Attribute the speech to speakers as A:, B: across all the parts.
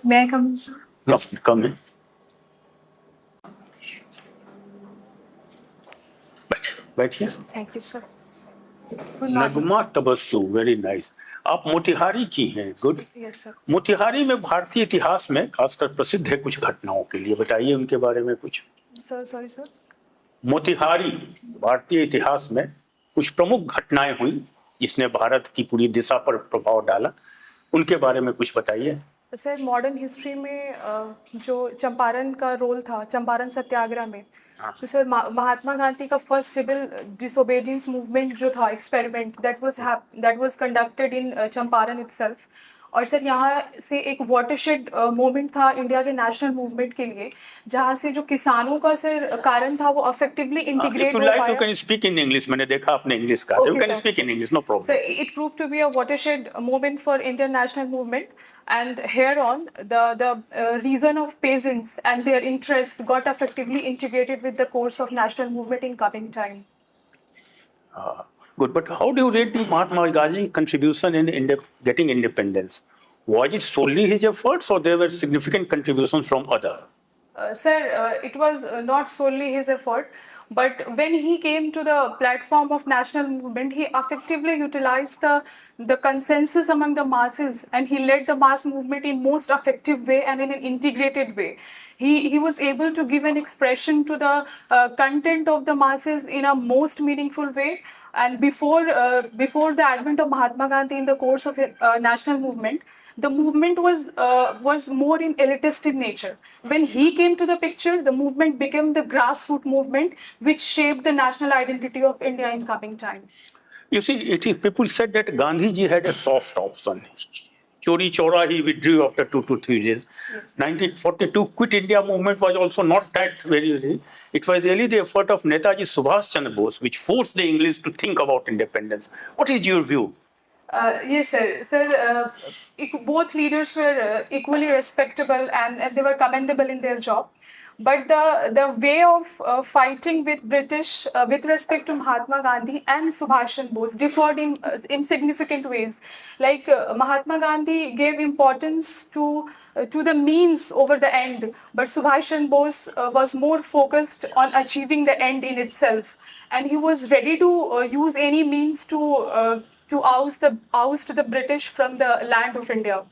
A: May I come in, sir?
B: Yes, come in. बैठिए.
A: Thank you, sir. Good morning,
B: Nagma
A: sir.
B: Tabassum, very nice. आप मोतिहारी की हैं, good.
A: Yes, sir.
B: Motihari में भारतीय इतिहास में खासकर प्रसिद्ध है कुछ घटनाओं के लिए, बताइए उनके बारे में कुछ.
A: Sir, sorry, sir.
B: मोतिहारी भारतीय इतिहास में कुछ प्रमुख घटनाएं हुई जिसने भारत की पूरी दिशा पर प्रभाव डाला, उनके बारे में कुछ बताइए.
A: सर मॉडर्न हिस्ट्री में जो चंपारण का रोल था, चंपारण सत्याग्रह में, तो सर महात्मा गांधी का फर्स्ट सिविल डिसोबीडियंस मूवमेंट जो था, experiment, that was conducted in Champaran itself. और सर यहाँ से एक वाटरशेड मोमेंट था इंडिया के नेशनल मूवमेंट के लिए, जहाँ से जो किसानों का सर कारण था वो अफेक्टिवली इंटीग्रेट हो पाया.
B: If you like, you can speak in English. मैंने देखा आपने इंग्लिश कहा था. You can speak in English, no problem.
A: So it proved to be a watershed moment for Indian national movement, and here on the reason of peasants and their interest got effectively integrated with the course of national movement in coming time.
B: Good, but how do you rate the Mahatma Gandhi's contribution in getting independence? Was it solely his efforts, or there were significant contributions from others?
A: Sir, it was not solely his effort, but when he came to the platform of national movement, he effectively utilized the consensus among the masses, and he led the mass movement in most effective way and in an integrated way. He was able to give an expression to the content of the masses in a most meaningful way. And before the advent of Mahatma Gandhi in the course of national movement, the movement was more in elitist in nature. When he came to the picture, the movement became the grassroots movement, which shaped the national identity of India in coming times.
B: You see, people said that Gandhiji had a soft option. Chori Chora, he withdrew after 2 to 3 days. Yes. 1942 Quit India movement was also not that very. It was really the effort of Netaji Subhash Chandra Bose which forced the English to think about independence. What is your view?
A: Yes, sir. Sir, both leaders were equally respectable and they were commendable in their job. But the way of fighting with British with respect to Mahatma Gandhi and Subhash Chandra Bose differed in significant ways. Like Mahatma Gandhi gave importance to the means over the end, but Subhash Chandra Bose was more focused on achieving the end in itself, and he was ready to use any means to oust the British from the land of India.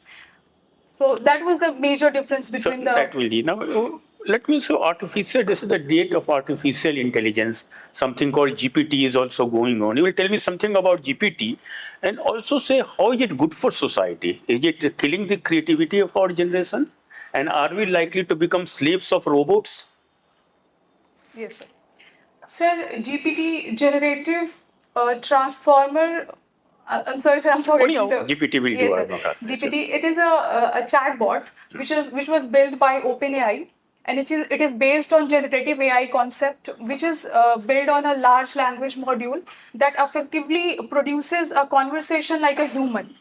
A: So that was the major difference between
B: That will be. Now, let me say artificial, this is the date of artificial intelligence. Something called GPT is also going on. You will tell me something about GPT and also say how is it good for society? Is it killing the creativity of our generation? And are we likely to become slaves of robots?
A: Yes, sir. Sir, GPT generative transformer. I'm sorry, sir. I'm forgetting the
B: GPT will
A: yes,
B: do.
A: GPT. It is a chatbot which was built by OpenAI, and it is based on generative AI concept, which is built on a large language module that effectively produces a conversation like a human.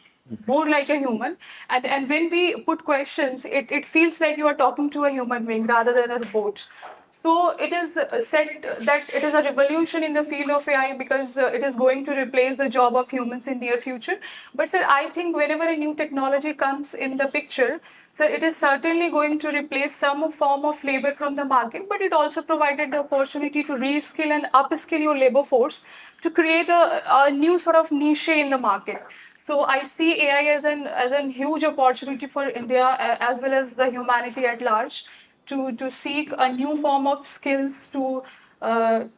A: More like a human, and when we put questions, it feels like you are talking to a human being rather than a robot. So it is said that it is a revolution in the field of AI because it is going to replace the job of humans in near future. But sir, I think whenever a new technology comes in the picture, so it is certainly going to replace some form of labor from the market, but it also provided the opportunity to reskill and upskill your labor force to create a new sort of niche in the market. So I see AI as an huge opportunity for India as well as the humanity at large to seek a new form of skills to and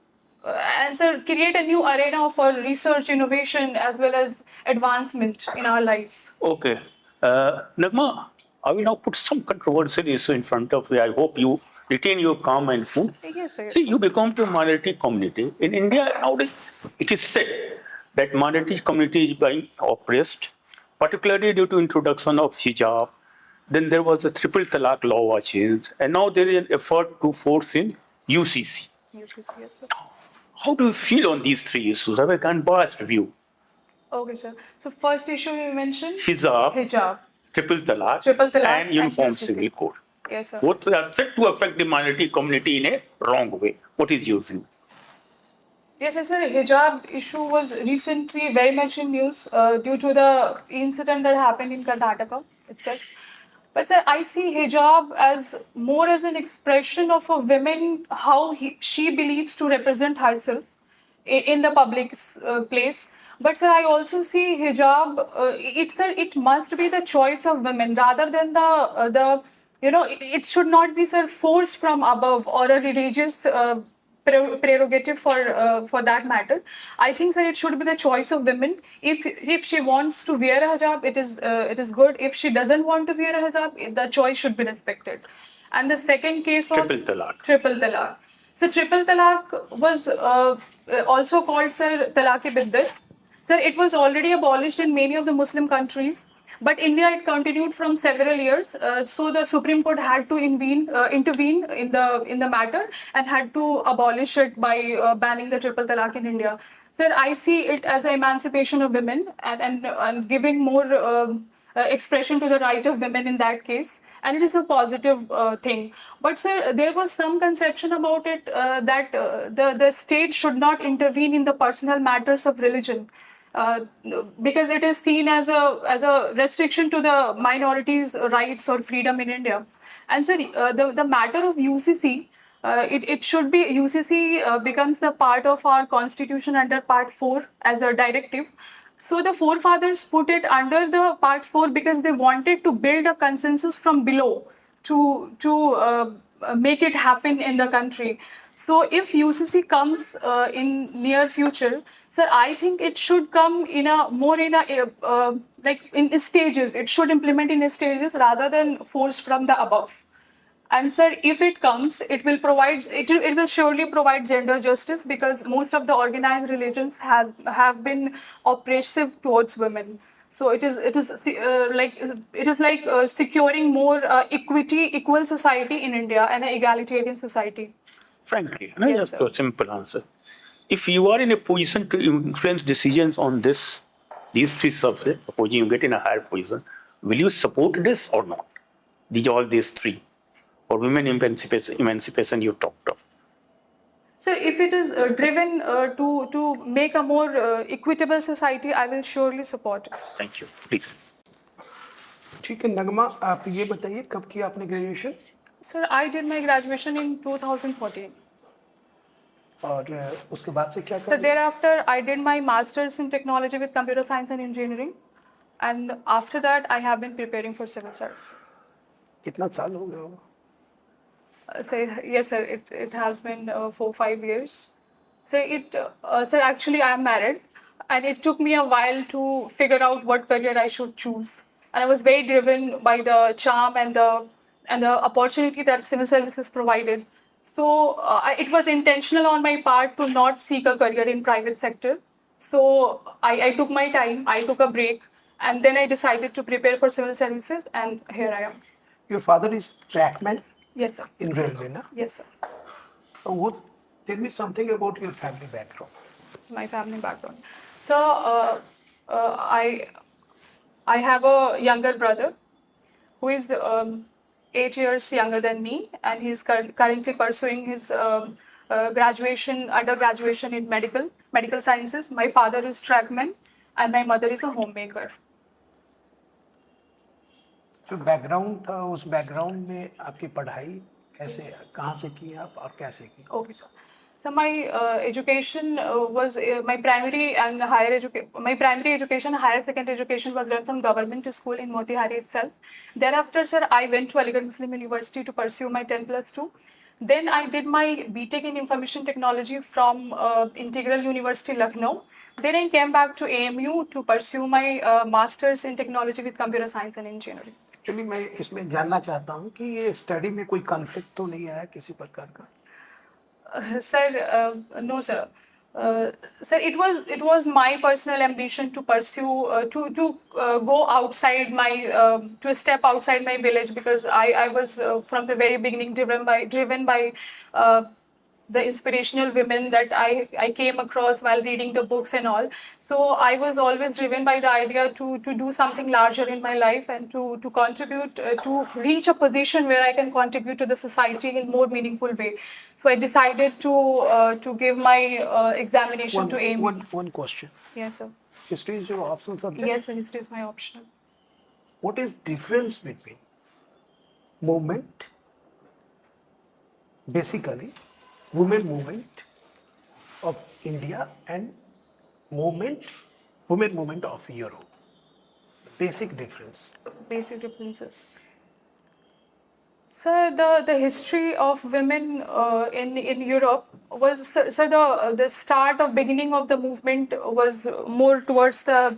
A: so create a new arena for research, innovation as well as advancement in our lives.
B: Okay. Naghma, I will now put some controversial issue in front of you. I hope you retain your calm and cool.
A: Yes, sir.
B: See, you belong to a minority community. In India nowadays, it is said that minority community is being oppressed, particularly due to introduction of hijab. Then there was a triple talaq law was changed, and now there is an effort to force in UCC.
A: UCC, yes, sir.
B: How do you feel on these three issues? I have a unbiased view.
A: Okay, sir. So first issue you mentioned?
B: Hijab. Triple talaq, and Uniform Civil Code.
A: Yes, sir.
B: Both are said to affect the minority community in a wrong way. What is your view?
A: Yes, sir. Hijab issue was recently very much in news due to the incident that happened in Karnataka itself. But sir, I see hijab as more as an expression of a woman, how she believes to represent herself in the public place. But sir, I also see hijab. It must be the choice of women rather than the it should not be sir forced from above or a religious. Prerogative for that matter. I think sir it should be the choice of women. If she wants to wear a hijab, it is good. If she doesn't want to wear a hijab, the choice should be respected. And the second case of
B: Triple talaq.
A: triple talaq. So triple talaq was also called sir talaq-e-biddat. Sir, it was already abolished in many of the Muslim countries, but India it continued from several years. So the Supreme Court had to intervene in the matter and had to abolish it by banning the triple talaq in India. Sir, I see it as an emancipation of women and giving more. Expression to the right of women in that case, and it is a positive thing. But sir, there was some conception about it that the state should not intervene in the personal matters of religion. Uh, because it is seen as a restriction to the minorities' rights or freedom in India. And sir, the matter of UCC, it should be UCC becomes the part of our constitution under Part 4 as a directive. So the forefathers put it under the Part 4 because they wanted to build a consensus from below to make it happen in the country. So if UCC comes in near future, sir, I think it should come in a more in a like in stages. It should implement in stages rather than forced from the above. And sir, if it comes, it will surely provide gender justice because most of the organized religions have been oppressive towards women. So it is like securing more equal society in India and an egalitarian society.
B: Frankly,
A: Yes,
B: just
A: sir.
B: a simple answer. If you are in a position to influence decisions on these three subjects, supposing you get in a higher position, will you support this or not? These three, or women emancipation you talked of.
A: So if it is driven to make a more equitable society, I will surely support it.
B: Thank you. Please.
C: ठीक है नगमा, आप ये बताइए कब किया आपने graduation?
A: Sir, I did my graduation in 2014.
C: और उसके बाद से क्या
A: So
C: कर?
A: thereafter, I did my master's in technology with computer science and engineering, and after that, I have been preparing for civil services.
C: कितना साल हो गया होगा?
A: So yes, sir, it has been 4-5 years. So actually, I am married, and it took me a while to figure out what career I should choose. And I was very driven by the charm and the opportunity that civil services provided. So it was intentional on my part to not seek a career in private sector. So I took my time, I took a break, and then I decided to prepare for civil services, and here I am.
C: Your father is trackman
A: Yes, sir.
C: in railway, na?
A: Yes, sir.
C: What? Tell me something about your family background.
A: It's my family background. So I have a younger brother who is 8 years younger than me, and he's currently pursuing his undergraduation in medical sciences. My father is trackman, and my mother is a homemaker.
C: जो background था उस background में आपकी पढ़ाई कैसे, कहाँ से की आप और कैसे की?
A: Okay, sir. So my education was my primary and higher education. My primary education, higher secondary education was done from government school in Motihari itself. Thereafter, sir, I went to Aligarh Muslim University to pursue my 10+2. Then I did my BTech in Information Technology from Integral University, Lucknow. Then I came back to AMU to pursue my Masters in Technology with Computer Science and Engineering.
C: Actually मैं इसमें जानना चाहता हूँ कि ये study में कोई conflict तो नहीं आया किसी प्रकार का?
A: Sir, no, sir. Sir, it was my personal ambition to pursue to go outside my to step outside my village because I was from the very beginning driven by the inspirational women that I came across while reading the books and all. So I was always driven by the idea to do something larger in my life and to contribute to reach a position where I can contribute to the society in more meaningful way. So I decided to give my examination to AIM.
C: One question.
A: Yes, sir.
C: History is your optional subject?
A: Yes, sir. History is my optional.
C: What is difference between movement, basically women movement of India and women movement of Europe. Basic difference.
A: Basic differences. So the history of women in Europe was so the start of beginning of the movement was more towards the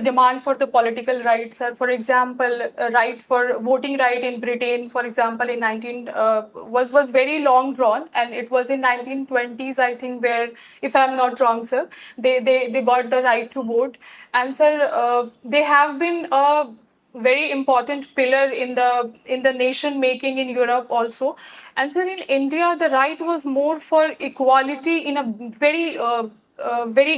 A: demand for the political rights. For example, a right for voting right in Britain, for example, in 19 was very long drawn, and it was in 1920s, I think, where, if I'm not wrong, sir, they got the right to vote, and sir, they have been a very important pillar in the nation making in Europe also. And so in India, the right was more for equality in a very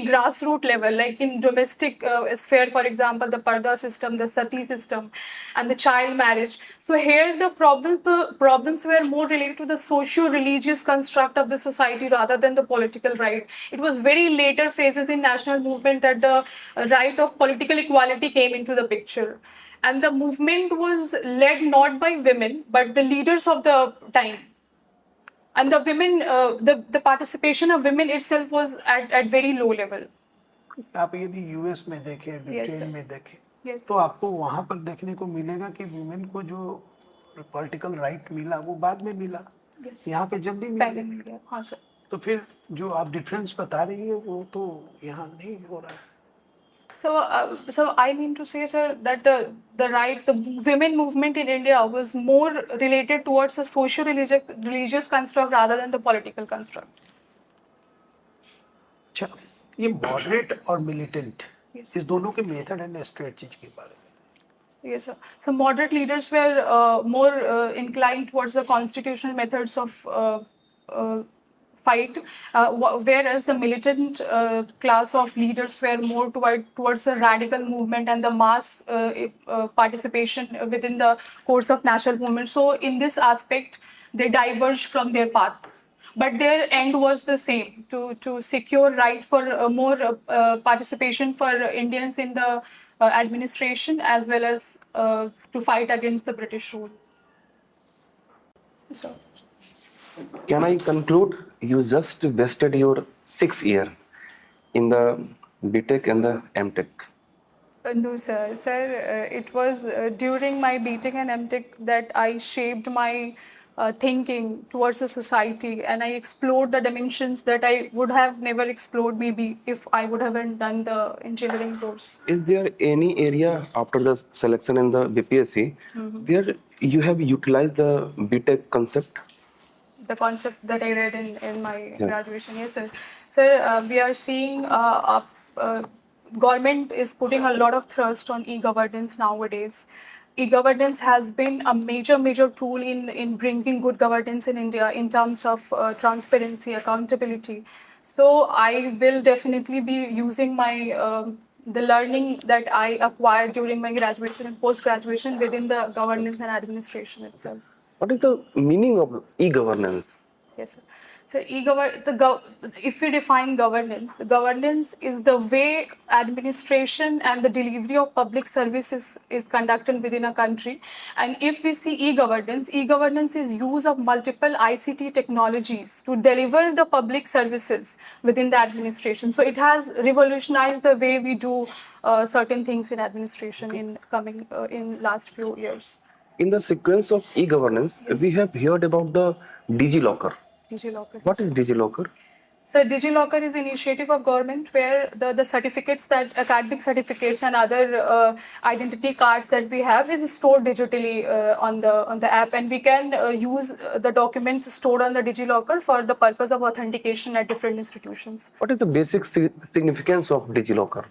A: grassroots level, like in domestic sphere, for example, the parda system, the sati system, and the child marriage. So here the problems were more related to the socio-religious construct of the society rather than the political right. It was very later phases in national movement that the right of political equality came into the picture. And the movement was led not by women, but the leaders of the time. And the women, the participation of women itself was at very low level.
C: आप यदि US में देखें,
A: Yes,
C: Britain
A: sir.
C: में देखें,
A: Yes.
C: तो आपको वहां पर देखने को मिलेगा कि वुमेन को जो पॉलिटिकल राइट मिला वो बाद में मिला,
A: Yes.
C: यहाँ पे जल्दी
A: पहले
C: मिला।
A: मिल गया, हाँ सर.
C: तो फिर जो आप डिफरेंस बता रही है वो तो यहाँ नहीं हो रहा है।
A: So I mean to say, sir, that the women movement in India was more related towards a social religious construct rather than the political construct.
C: अच्छा, ये मॉडरेट और मिलिटेंट,
A: Yes.
C: इस दोनों के मेथड एंड स्ट्रेटजी के बारे में।
A: Yes, sir. So moderate leaders were more inclined towards the constitutional methods of fight, whereas the militant class of leaders were more towards the radical movement and the mass participation within the course of national movement. So in this aspect, they diverged from their paths. But their end was the same, to secure right for more participation for Indians in the administration, as well as to fight against the British rule. So,
D: Can I conclude? You just wasted your 6 year in the BTech and the MTech.
A: no, sir. Sir, it was during my BTech and MTech that I shaped my thinking towards the society, and I explored the dimensions that I would have never explored maybe if I would haven't done the engineering course.
D: Is there any area after the selection in the BPSC where you have utilized the BTech concept?
A: The concept that I read in my
D: Yes.
A: graduation. Yes, sir. Sir, we are seeing government is putting a lot of thrust on e-governance nowadays. E-governance has been a major tool in bringing good governance in India in terms of transparency, accountability. So I will definitely be using my the learning that I acquired during my graduation and post-graduation within the governance and administration itself.
D: What is the meaning of e-governance?
A: Yes, sir. So if we define governance, the governance is the way administration and the delivery of public services is conducted within a country. And if we see e-governance is use of multiple ICT technologies to deliver the public services within the administration. So it has revolutionized the way we do certain things in administration in last few years.
D: In the sequence of e-governance,
A: Yes.
D: we have heard about the DigiLocker.
A: DigiLocker.
D: What is DigiLocker?
A: So DigiLocker is an initiative of government where the certificates, that academic certificates and other identity cards that we have is stored digitally on the app, and we can use the documents stored on the DigiLocker for the purpose of authentication at different institutions.
D: What is the basic significance of DigiLocker?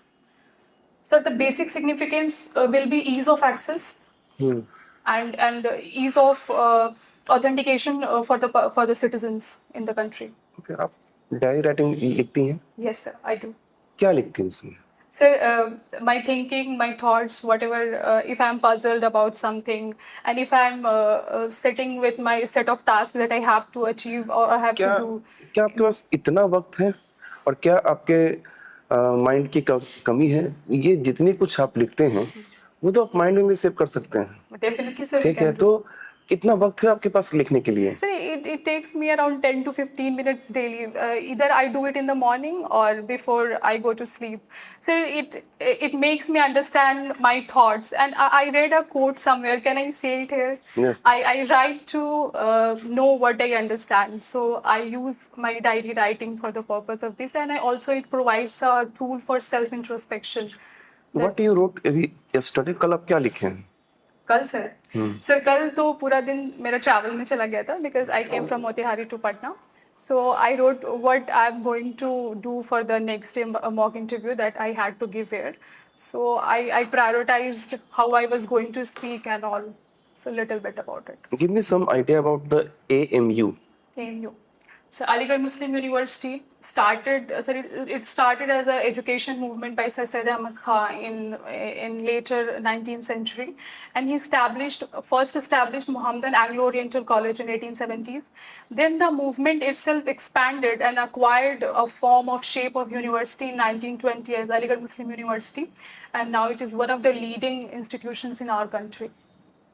A: So the basic significance will be ease of access and ease of authentication for the citizens in the country.
D: Okay, आप diary writing लिखती हैं?
A: Yes, sir, I do.
D: क्या लिखती हैं उसमें?
A: So my thinking, my thoughts, whatever, if I'm puzzled about something, and if I'm sitting with my set of tasks that I have to achieve or I have to do.
D: क्या आपके पास इतना वक्त है और क्या आपके माइंड की कमी है? ये जितनी कुछ आप लिखते हैं वो तो आप माइंड में भी सेव कर सकते हैं,
A: Definitely, sir.
D: ठीक है? तो कितना वक्त है आपके पास लिखने के लिए?
A: So it takes me around 10 to 15 minutes daily. Either I do it in the morning or before I go to sleep. So it makes me understand my thoughts. And I read a quote somewhere. Can I say it here?
D: Yes.
A: I write to know what I understand. So I use my diary writing for the purpose of this. And I also it provides a tool for self introspection.
D: What you wrote yesterday, कल आप क्या लिखे हैं?
A: कल sir कल तो पूरा दिन मेरा ट्रैवल में चला गया था because I came from Motihari to Patna so I wrote what I am going to do for the next day mock interview that I had to give here so I prioritized how I was going to speak and all so little bit about it
D: Give me some idea about the AMU.
A: AMU. So Aligarh Muslim University started. It started as an education movement by Sir Syed Ahmad Khan in later 19th century, and he first established Muhammadan Anglo-Oriental College in 1870s. Then the movement itself expanded and acquired a form of shape of university in 1920 as Aligarh Muslim University, and now it is one of the leading institutions in our country.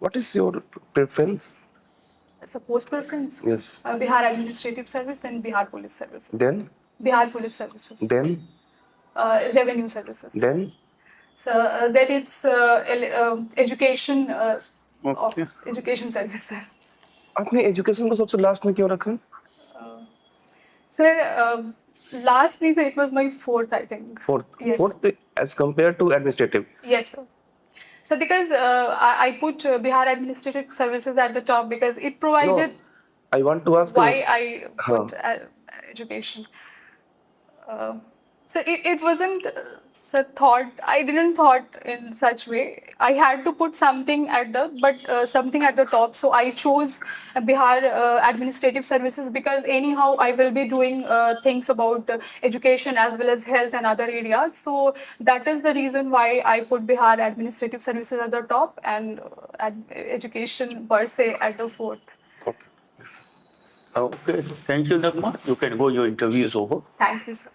D: What is your preference?
A: As a post preference?
D: Yes.
A: Bihar Administrative Service, then Bihar Police Services.
D: Then?
A: Bihar Police Services.
D: Then?
A: Revenue Services.
D: Then?
A: So then it's education
B: Okay.
A: office, education service. Sir.
D: आपने education को सबसे last में क्यों रखा?
A: Sir, last me, sir, it was my fourth, I think.
D: Fourth.
A: Yes.
D: Fourth as compared to administrative.
A: Yes, sir. So because I put Bihar Administrative Services at the top because it provided
D: No, I want to ask
A: why
D: you.
A: I put education. So it wasn't thought. I didn't thought in such way. I had to put something something at the top. So I chose Bihar Administrative Services because anyhow I will be doing things about education as well as health and other areas. So that is the reason why I put Bihar Administrative Services at the top and education per se at the fourth.
D: Okay.
B: Okay. Thank you, Naghma. You can go. Your interview is over.
A: Thank you, sir.